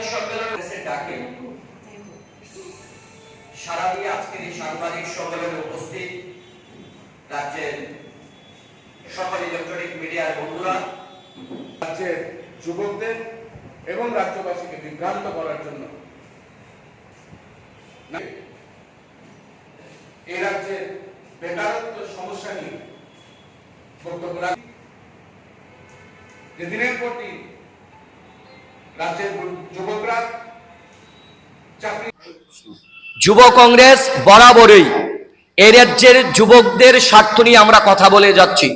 সাংবাদিক সম্মেলনের ডাকে সারা দিয়ে আজকের এই সাংবাদিক সম্মেলনে উপস্থিত রাজ্যের সকল ইলেকট্রনিক মিডিয়ার বন্ধুরা, রাজ্যের যুবকদের এবং রাজ্যবাসীকে বিভ্রান্ত করার জন্য এই রাজ্যের বেকারত্ব সমস্যা নিয়ে বক্তব্য রাখি যে দিনের পর দিন রাজ্যের যুবকরা চাকরি। যুব কংগ্রেস বরাবরই এই রাজ্যের যুবকদের স্বার্থ নিয়ে আমরা কথা বলে যাচ্ছি।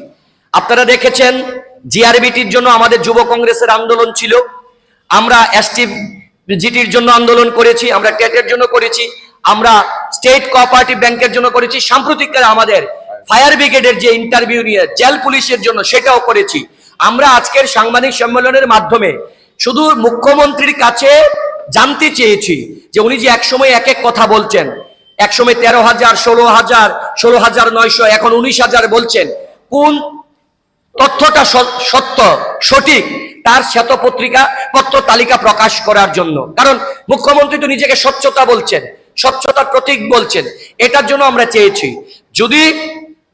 আপনারা দেখেছেন জিআরবিটির জন্য আমাদের যুব কংগ্রেসের আন্দোলন ছিল, আমরা এসটিজিটির জন্য আন্দোলন করেছি, আমরা টেটের জন্য করেছি, আমরা স্টেট কোঅপারেটিভ ব্যাংকের জন্য করেছি, সাম্প্রতিককালে আমাদের ফায়ার ব্রিগেডের যে ইন্টারভিউ নিয়ে জেল পুলিশের জন্য সেটাও করেছি। আমরা আজকের সাংবাদিক সম্মেলনের মাধ্যমে শুধু মুখ্যমন্ত্রীর কাছে জানতে চেয়েছি যে উনি যে একসময় এক এক কথা বলছেন, একসময় 13,000, 16,000, 16,900, এখন 19,000 বলছেন, কোন তথ্যটা সত্য সঠিক তার শ্বেতপত্রিকা পত্র তালিকা প্রকাশ করার জন্য। কারণ মুখ্যমন্ত্রী তো নিজেকে স্বচ্ছতা বলছেন, স্বচ্ছতার প্রতীক বলছেন, এটার জন্য আমরা চেয়েছি যদি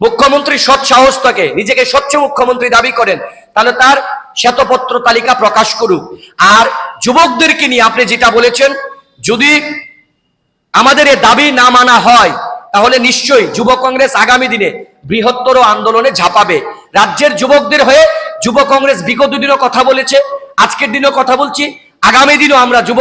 মুখ্যমন্ত্রী সৎ সাহস থাকে, নিজেকে স্বচ্ছ মুখ্যমন্ত্রী দাবি করেন, তাহলে তার শ্বেতপত্র তালিকা প্রকাশ করুক। আর যুবকদেরকে নিয়ে আপনি যেটা বলেছেন, যদি আমাদের এ দাবি না মানা হয় তাহলে নিশ্চয়ই যুব কংগ্রেস আগামী দিনে বৃহত্তর আন্দোলনে ঝাঁপাবে। রাজ্যের যুবকদের হয়ে যুব কংগ্রেস বিগত দিনও কথা বলেছে, আজকের দিনও কথা বলছি, আগামী দিনও আমরা যুব